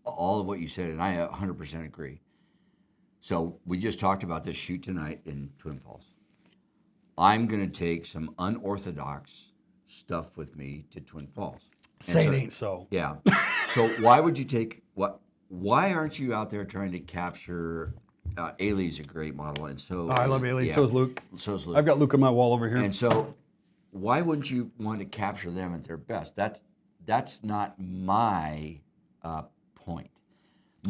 all of what you said, and I 100% agree. So we just talked about this shoot tonight in Twin Falls. I'm going to take some unorthodox stuff with me to Twin Falls. Say it ain't so. Yeah. So why would you take what? Why aren't you out there trying to capture? Ailey's a great model, and so I love Ailey. yeah, So is Luke. So is Luke. I've got Luke on my wall over here. And so, why wouldn't you want to capture them at their best? That's not my point.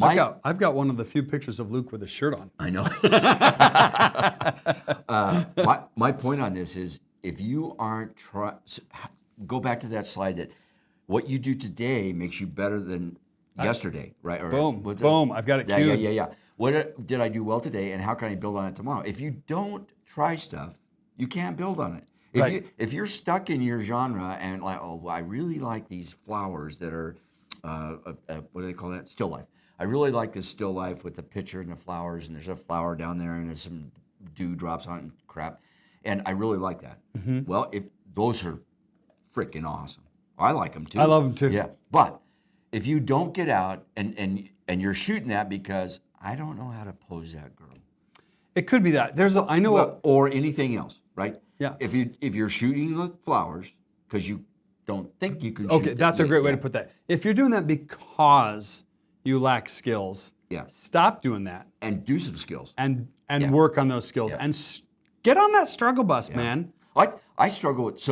I've got one of the few pictures of Luke with a shirt on. I know. My point on this is if you aren't go back to that slide that what you do today makes you better than yesterday, right? Or boom. I've got it queued. Yeah. What did I do well today, and how can I build on it tomorrow? If you don't try stuff, you can't build on it. If you're stuck in your genre and like, oh, I really like these flowers that are, what do they call that? Still life. I really like this still life with the picture and the flowers, and there's a flower down there, and there's some dew drops on it and crap, and I really like that. Mm-hmm. Well, if those are freaking awesome, I like them too. I love them too. Yeah, but if you don't get out and you're shooting that because I don't know how to pose that girl. It could be that. Or anything else, right? Yeah. If you're shooting the flowers because you don't think you can. Okay, that's a great way to put that. If you're doing that because you lack skills, stop doing that and do some skills and work on those skills and get on that struggle bus, man. I struggle with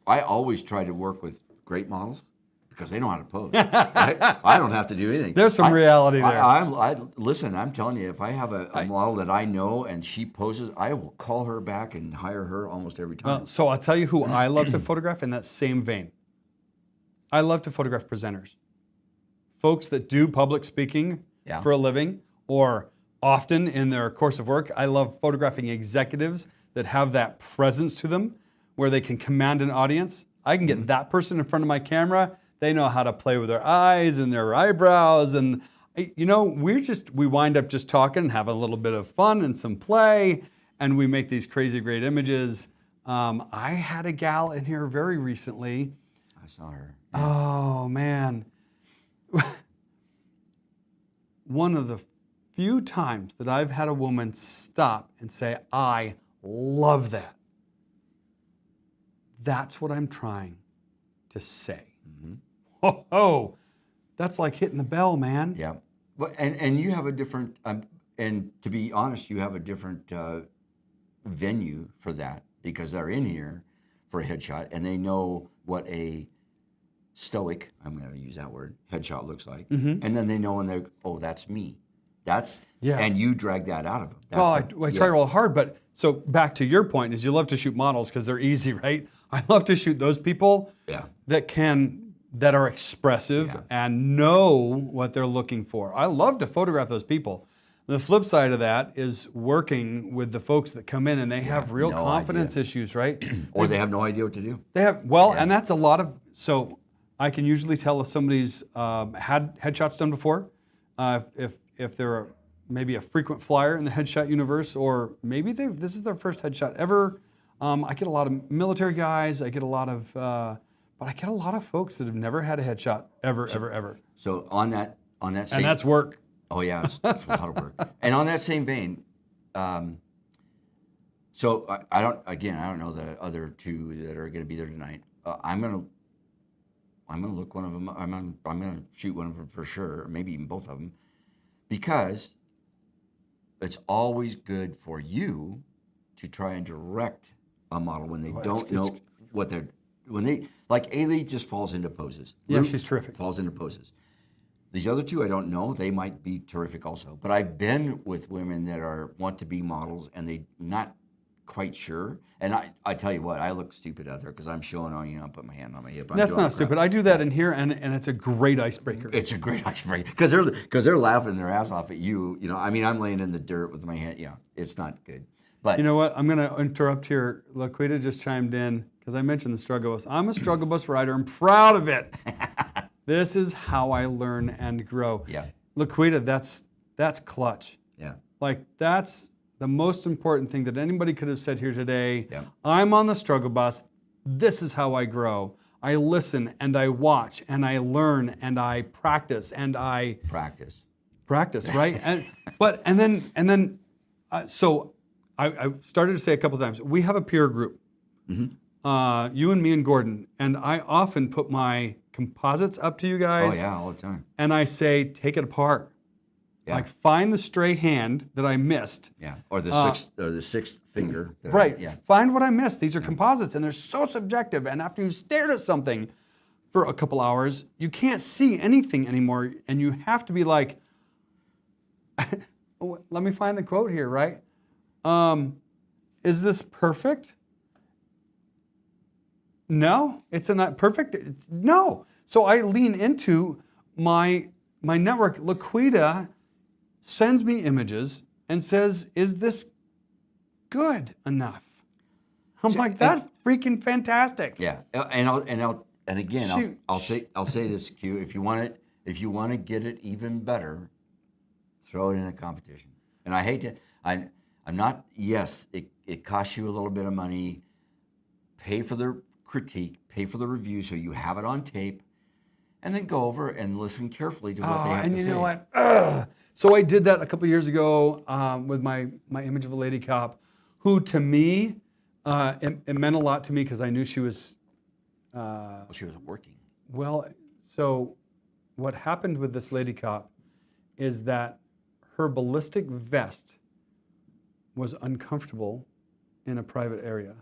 I always try to work with great models because they know how to pose. I don't have to do anything. There's some reality there. Listen, I'm telling you, if I have a model that I know and she poses, I will call her back and hire her almost every time. So I'll tell you who I love to photograph in that same vein. I love to photograph presenters. Folks that do public speaking for a living or often in their course of work. I love photographing executives that have that presence to them where they can command an audience. I can get that person in front of my camera. They know how to play with their eyes and their eyebrows. And, you know, we wind up just talking and having a little bit of fun and some play. And we make these crazy great images. I had a gal in here very recently. I saw her. Oh, man. One of the few times that I've had a woman stop and say, I love that. That's what I'm trying to say. Oh, that's like hitting the bell, man. Yeah. But, and you have a different, and to be honest, you have a different venue for that because they're in here for a headshot and they know what a stoic, I'm going to use that word, headshot looks like. And then they know when they're, oh, that's me. That's, and you drag that out of them. That's I try real hard, but so back to your point is you love to shoot models because they're easy, right? I love to shoot those people that are expressive and know what they're looking for. I love to photograph those people. The flip side of that is working with the folks that come in and they have real confidence issues, right? Or they have no idea what to do. They have, and that's a lot of, so I can usually tell if somebody's had headshots done before, if they're maybe a frequent flyer in the headshot universe, or maybe this is their first headshot ever. I get a lot of military guys, I get a lot of, but I get a lot of folks that have never had a headshot ever. So on that same, and that's work. Oh yeah, it's a lot of work. And on that same vein, so I don't know the other two that are going to be there tonight. I'm gonna look one of them. I'm gonna shoot one of them for sure, or maybe even both of them, because it's always good for you to try and direct a model when they don't know what they're like. Ailey just falls into poses. Yeah, Luke she's terrific. Falls into poses. These other two, I don't know. They might be terrific also. But I've been with women that want to be models and they not quite sure. And I tell you what, I look stupid out there because I'm showing, I put my hand on my hip. That's not stupid. I do that in here, and it's a great icebreaker. It's a great icebreaker because they're laughing their ass off at you. You know, I mean, I'm laying in the dirt with my hand. Yeah, it's not good. But you know what? I'm going to interrupt here. Laquita just chimed in because I mentioned the struggle bus. I'm a struggle bus rider. I'm proud of it. This is how I learn and grow. Yeah. Laquita, that's clutch. Yeah. Like that's the most important thing that anybody could have said here today. Yeah. I'm on the struggle bus. This is how I grow. I listen and I watch and I learn and I practice and I practice, right? and then so I started to say a couple of times, we have a peer group, you and me and Gordon, and I often put my composites up to you guys. Oh yeah, all the time. And I say, take it apart. Yeah. Like find the stray hand that I missed. Yeah, or the sixth finger. Right. Yeah. Find what I missed. These are composites, and they're so subjective. And after you stared at something for a couple hours, you can't see anything anymore, and you have to be like, let me find the quote here, right? Is this perfect? No, it's not perfect. No. So I lean into my network. Laquita sends me images and says, "Is this good enough?" I'm like, "That's freaking fantastic." Yeah, and again, I'll say this, Q. If you want to get it even better, throw it in a competition. And I hate to, I'm not. Yes, it costs you a little bit of money. Pay for the critique, pay for the review, so you have it on tape, and then go over and listen carefully to what they have to say. And you know what? So I did that a couple years ago with my image of a lady cop, who to me, it meant a lot to me because I knew she was. She was working. Well, so what happened with this lady cop is that her ballistic vest was uncomfortable in a private area.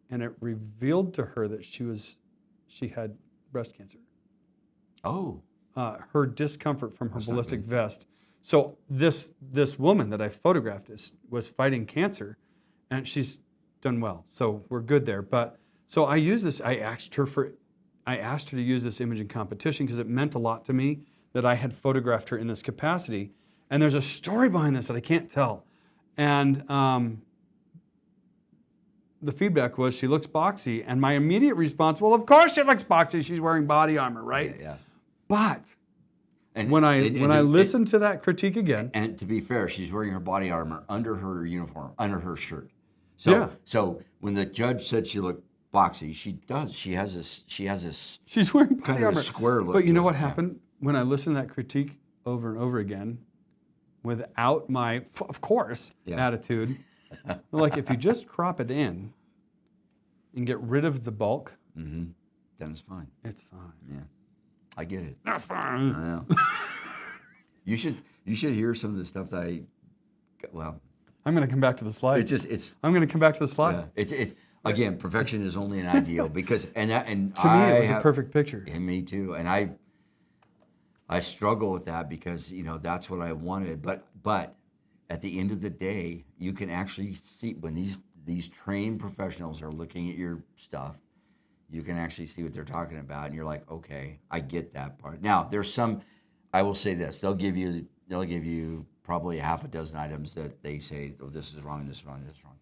And it revealed to her that she had breast cancer. Oh. Her discomfort from her ballistic vest. So this woman that I photographed was fighting cancer, and she's done well. So we're good there. But so I use this. I asked her to use this image in competition because it meant a lot to me that I had photographed her in this capacity. And there's a story behind this that I can't tell. And the feedback was she looks boxy, and my immediate response, well, of course she looks boxy. She's wearing body armor, right? Yeah. But And when I listened to that critique again, and to be fair, she's wearing her body armor under her uniform, under her shirt. Yeah. So when the judge said she looked boxy, she does. She has this. she's wearing body kind of a armor. square look But you to know it, what yeah. happened when I listened to that critique over and over again, without my, of course, Yeah. attitude. Like if you just crop it in and get rid of the bulk, Then it's fine. it's fine. Yeah, I get it. Not I fine. know. You should hear some of the stuff that well, I'm going to come back to the slide. I'm going to come back to the slide. it's again, perfection is only an ideal because and To me, it was a perfect picture. And me too. And I struggle with that because that's what I wanted. But at the end of the day, you can actually see when these trained professionals are looking at your stuff, you can actually see what they're talking about, and you're like, okay, I get that part. Now there's some. I will say this: they'll give you probably a half a dozen items that they say, oh, this is wrong, this is wrong, this is wrong.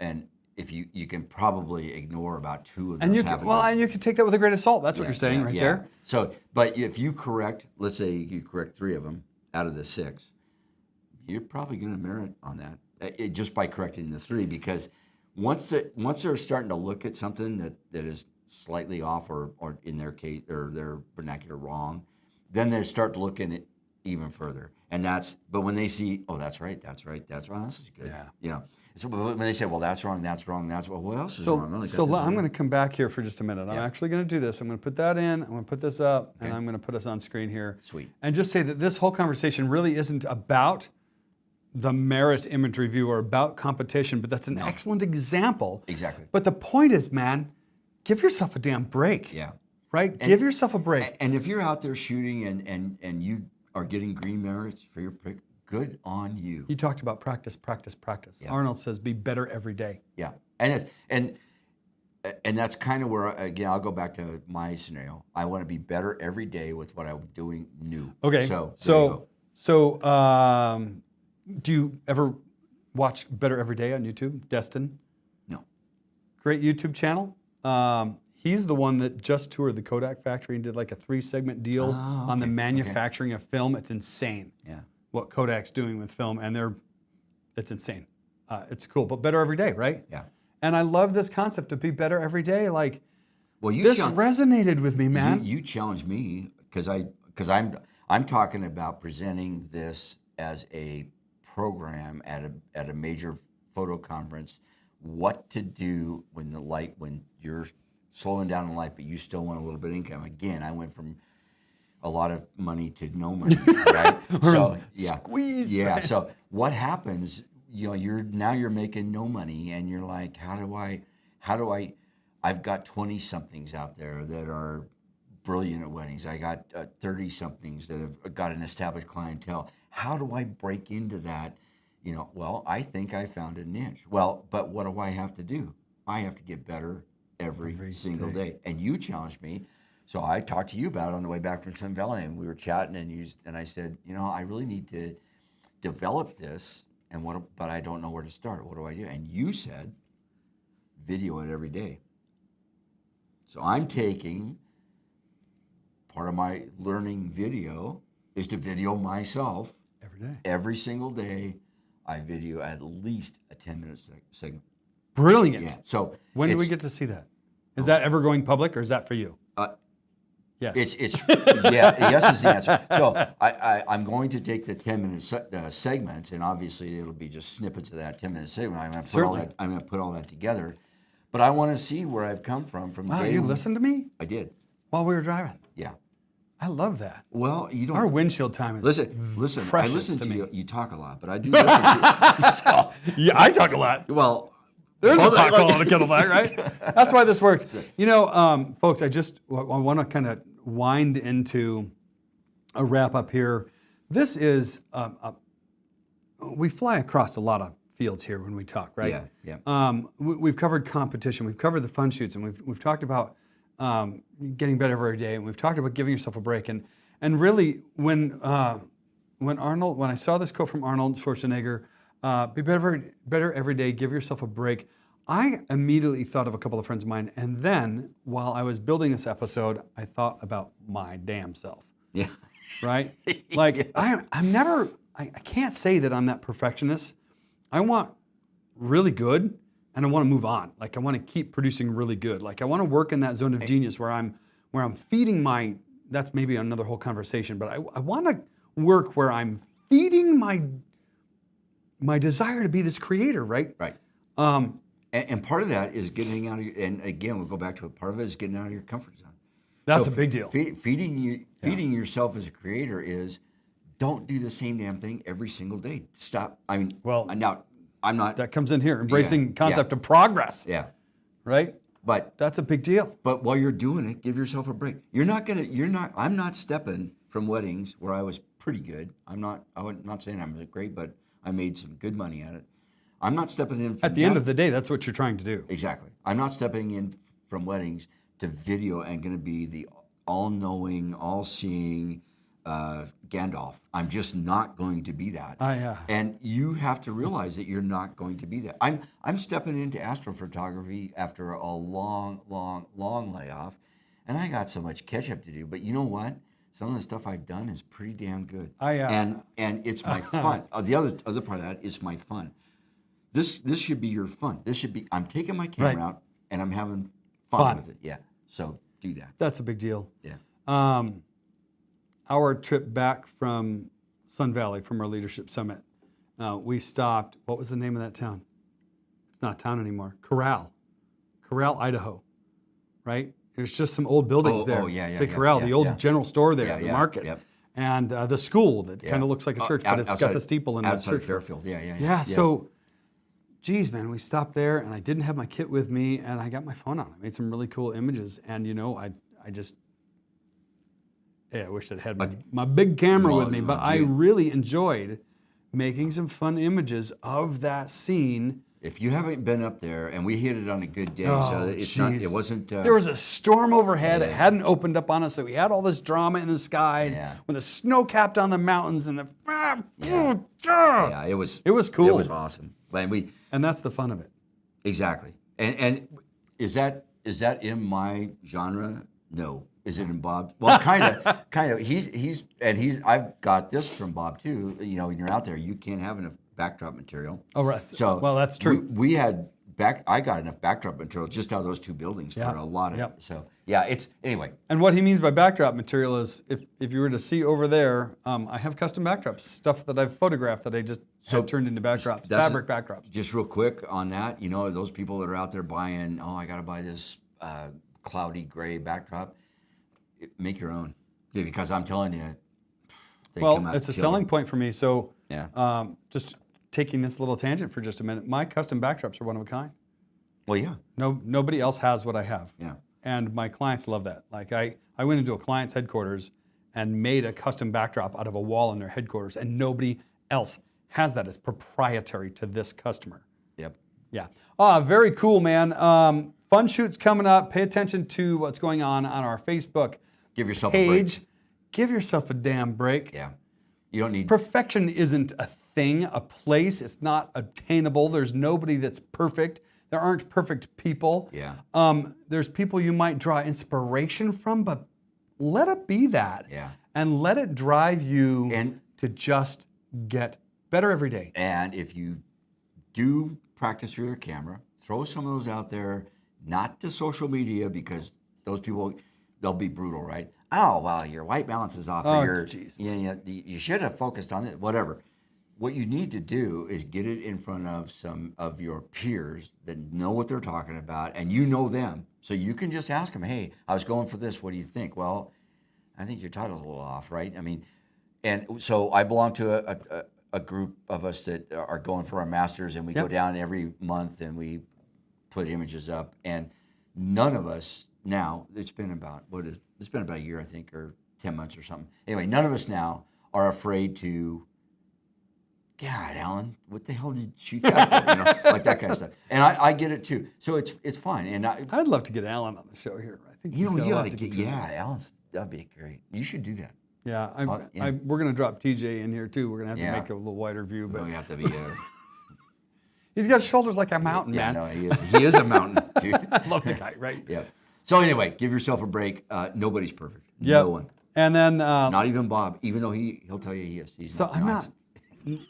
And if you can probably ignore about two of those. And you half can, a well, dozen. and you can take that with a grain of salt. That's what you're saying right there. So, but if you correct, let's say you correct 3 of them out of the 6, you're probably going to merit on that just by correcting the 3, because once they're starting to look at something that is slightly off or in their case or their vernacular wrong, then they start looking at even further. And but when they see, oh, that's right, this is good. Yeah. So when they say, well, that's wrong, what else is wrong? I'm going to come back here for just a minute. I'm actually going to do this. I'm going to put that in. I'm going to put this up, and I'm going to put us on screen here. Sweet. And just say that this whole conversation really isn't about the merit image review or about competition, but that's an excellent example. Exactly. But the point is, man, give yourself a damn break. Yeah. Right? Give yourself a break. And if you're out there shooting and you are getting green merits for your pick, good on you. You talked about practice. Yeah. Arnold says be better every day. Yeah. And that's kind of where, again, I'll go back to my scenario. I want to be better every day with what I'm doing new. Okay. So Do you ever watch Better Every Day on YouTube? Destin? No. Great YouTube channel. He's the one that just toured the Kodak factory and did like a 3-segment deal on the manufacturing of film. It's insane. Yeah. What Kodak's doing with film, and it's insane. It's cool, but better every day, right? Yeah. And I love this concept to be better every day. Like, Well, this resonated with me, man. You challenged me because I'm talking about presenting this as a program at a major photo conference. What to do when you're slowing down in life, but you still want a little bit of income. Again, I went from a lot of money to no money, right? So Squeeze. Yeah. Right? So what happens? You're making no money, and you're like, how do I? I've got 20-somethings out there that are brilliant at weddings. I got 30-somethings that have got an established clientele. How do I break into that? Well, I think I found a niche. Well, but what do I have to do? I have to get better every single day. And you challenged me. So I talked to you about it on the way back from Sun Valley, and we were chatting, and I said, I really need to develop this, but I don't know where to start. What do I do? And you said, video it every day. So I'm taking part of my learning video is to video myself Every day. every single day. I video at least a 10-minute segment. Brilliant. Yeah. So When do we get to see that? Is that ever going public, or is that for you? Yes. It's yes is the answer. So I'm going to take the 10-minute segments, and obviously it'll be just snippets of that 10-minute segment. I'm going to put all that together, but I want to see where I've come from Wow, day you one. listened to me I did. while we were driving. Yeah. I love that. Well, you don't. Our windshield time is Listen. I precious listen to to me. you. You talk a lot, but I do listen to you. So, Yeah, I talk a lot. well, There's a well, pot calling on a kettle black, right? That's why this works. Folks, I want to kind of wind into a wrap up here. This is, we fly across a lot of fields here when we talk, right? Yeah. We've covered competition, we've covered the fun shoots, and we've talked about getting better every day, and we've talked about giving yourself a break. And really, when I saw this quote from Arnold Schwarzenegger, Be better every day. Give yourself a break. I immediately thought of a couple of friends of mine, and then while I was building this episode, I thought about my damn self. Yeah. Right? Like I'm never. I can't say that I'm that perfectionist. I want really good, and I want to move on. Like I want to keep producing really good. Like I want to work in that zone of genius where I'm feeding my. That's maybe another whole conversation, but I want to work where I'm feeding my desire to be this creator, right? Right. And part of that is getting out of your, and again, we'll go back to it. Part of it is getting out of your comfort zone. That's a big deal. Feeding yourself as a creator is don't do the same damn thing every single day. Stop. I mean, Well, now I'm not. That comes in here, embracing Yeah, concept of progress, Yeah. right? But That's a big deal. while you're doing it, give yourself a break. I'm not stepping from weddings where I was pretty good. I'm not saying I'm great, but I made some good money at it. I'm not stepping in from At the end of the day, that's what you're trying to do. Exactly. I'm not stepping in from weddings to video and going to be the all-knowing, all-seeing Gandalf. I'm just not going to be that. And you have to realize that you're not going to be that. I'm stepping into astrophotography after a long layoff, and I got so much catch-up to do. But you know what? Some of the stuff I've done is pretty damn good. And it's my fun. The other part of that is my fun. This should be your fun. This should be. I'm taking my camera out and I'm having fun with it. Yeah. So do that. That's a big deal. Yeah. Our trip back from Sun Valley from our leadership summit, we stopped. What was the name of that town? It's not a town anymore. Corral, Idaho, right? There's just some old buildings there. Oh, yeah. Say Corral, the old general store there, the market. Yep. And the school that kind of looks like a church, but it's got the steeple in the outside church. of Fairfield. Yeah. So, geez, man, we stopped there, and I didn't have my kit with me, and I got my phone out. I made some really cool images, and I just, I wish I'd had my big camera with me, but I really enjoyed making some fun images of that scene. If you haven't been up there, and we hit it on a good day, so it wasn't. There was a storm overhead. It hadn't opened up on us, so we had all this drama in the skies with the snow capped on the mountains and the. It was. It was cool. It was awesome. And that's the fun of it. Exactly. And is that in my genre? No. Is it in Bob? Well, kind of. I've got this from Bob too. You know, when you're out there, you can't have enough backdrop material. Oh, right. So well, that's true. We had I got enough backdrop material just out of those two buildings for a lot of. So yeah, it's anyway. And what he means by backdrop material is if you were to see over there, I have custom backdrops, stuff that I've photographed that I just had turned into backdrops, fabric backdrops. Just real quick on that, you know, those people that are out there buying, I got to buy this cloudy gray backdrop. Make your own, because I'm telling you. It's a selling point for me. So just taking this little tangent for just a minute, my custom backdrops are one of a kind. Well, yeah. Nobody else has what I have. Yeah. And my clients love that. Like I went into a client's headquarters and made a custom backdrop out of a wall in their headquarters, and nobody else has that. It's proprietary to this customer. Yep. Yeah. Very cool, man. Fun shoots coming up. Pay attention to what's going on our Facebook Give yourself page. a break. Give yourself a damn break. Yeah. You don't need. Perfection isn't a thing, a place. It's not attainable. There's nobody that's perfect. There aren't perfect people. Yeah. There's people you might draw inspiration from, but let it be that. Yeah. And let it drive you to just get better every day. And if you do practice with your camera, throw some of those out there, not to social media, because those people, they'll be brutal, right? Oh, well, your white balance is off. You should have focused on it, whatever. What you need to do is get it in front of some of your peers that know what they're talking about, and you know them. So you can just ask them, hey, I was going for this. What do you think? Well, I think your title's a little off, right? I mean, and so I belong to a group of us that are going for our masters, and we go down every month and we put images up, and none of us now, it's been about a year, I think, or 10 months or something. Anyway, none of us now are afraid to, God, Alan, what the hell did you shoot that for? You know, like that kind of stuff. And I get it too. So it's fine. And I'd love to get Alan on the show here. I think you ought to get Alan's. That'd be great. You should do that. Yeah, we're gonna drop TJ in here too. We're gonna have to make a little wider view, but we have to be. He's got shoulders like a mountain, Yeah, man. no, he is a mountain, dude. I love the guy, right? Yeah. So anyway, give yourself a break. Nobody's perfect. Yep. No one. And then, Not even Bob, even though he'll tell you he is. He's so not. I'm No, not.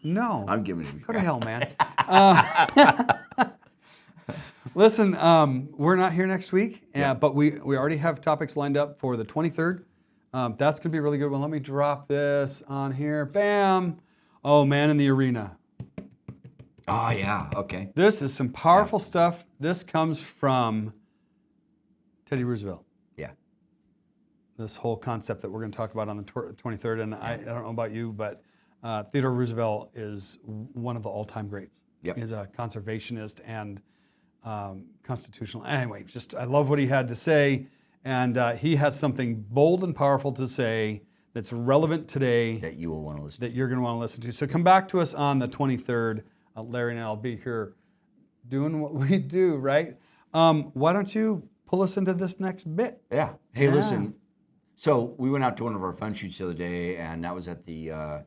No. I'm giving him. Go to hell, man. Listen, we're not here next week, but we already have topics lined up for the 23rd. That's going to be a really good one. Let me drop this on here. Bam. Oh, man in the arena. Oh yeah. Okay. This is some powerful stuff. This comes from Teddy Roosevelt. Yeah. This whole concept that we're going to talk about on the 23rd. And I don't know about you, but Theodore Roosevelt is one of the all-time greats. Yep. He's a conservationist and constitutional. Anyway, just I love what he had to say. And he has something bold and powerful to say that's relevant today That you will want to listen. that you're going to want to listen to. So come back to us on the 23rd. Larry and I will be here doing what we do, right? Why don't you pull us into this next bit? Yeah. Hey, Yeah. listen. So we went out to one of our fun shoots the other day, and that was at the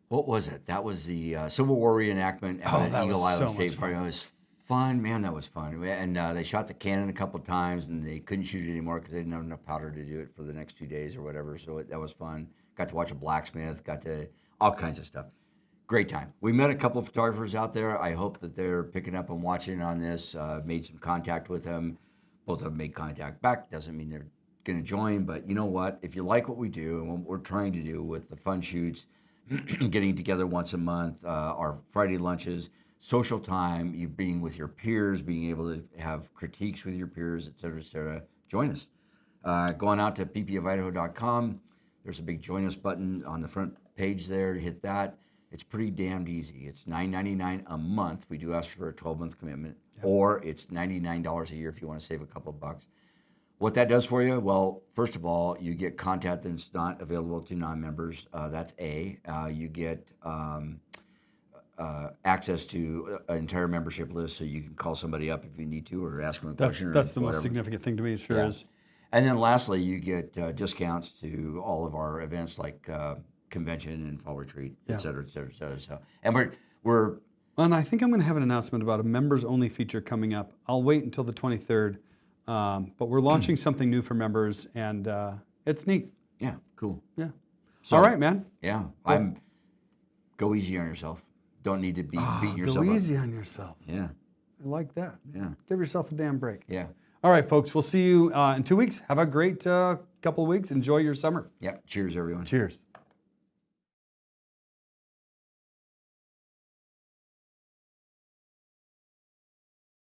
what was it? That was the Civil War reenactment at that Eagle was Island so State much Park. It was fun, man. That was fun. And they shot the cannon a couple of times, and they couldn't shoot it anymore because they didn't have enough powder to do it for the next 2 days or whatever. So that was fun. Got to watch a blacksmith. Got to all kinds of stuff. Great time. We met a couple of photographers out there. I hope that they're picking up and watching on this. Made some contact with them. Both of them made contact back. Doesn't mean they're going to join, but you know what? If you like what we do and what we're trying to do with the fun shoots, getting together once a month, our Friday lunches, social time, you being with your peers, being able to have critiques with your peers, et cetera, join us. Going out to ppofidaho.com, there's a big join us button on the front page there. Hit that. It's pretty damned easy. It's $9.99 a month. We do ask for a 12-month commitment, or it's $99 a year if you want to save a couple of bucks. What that does for you, well, first of all, you get content that's not available to non-members. That's A. You get access to an entire membership list, so you can call somebody up if you need to, or ask them a question. That's the or most whatever. significant thing to me, sure Yeah. is. And then lastly, you get discounts to all of our events like convention and fall retreat, et cetera, et cetera, et cetera. So, and we're And I think I'm going to have an announcement about a members-only feature coming up. I'll wait until the 23rd, but we're launching something new for members, and it's neat. yeah, cool. Yeah. So, All right, man. Yeah, go easy on yourself. Don't need to be beating yourself Go up. easy on yourself. Yeah, I like that. yeah, Give yourself a damn break. yeah, All right, folks. We'll see you in 2 weeks. Have a great couple of weeks. Enjoy your summer. yeah. Cheers, everyone. Cheers.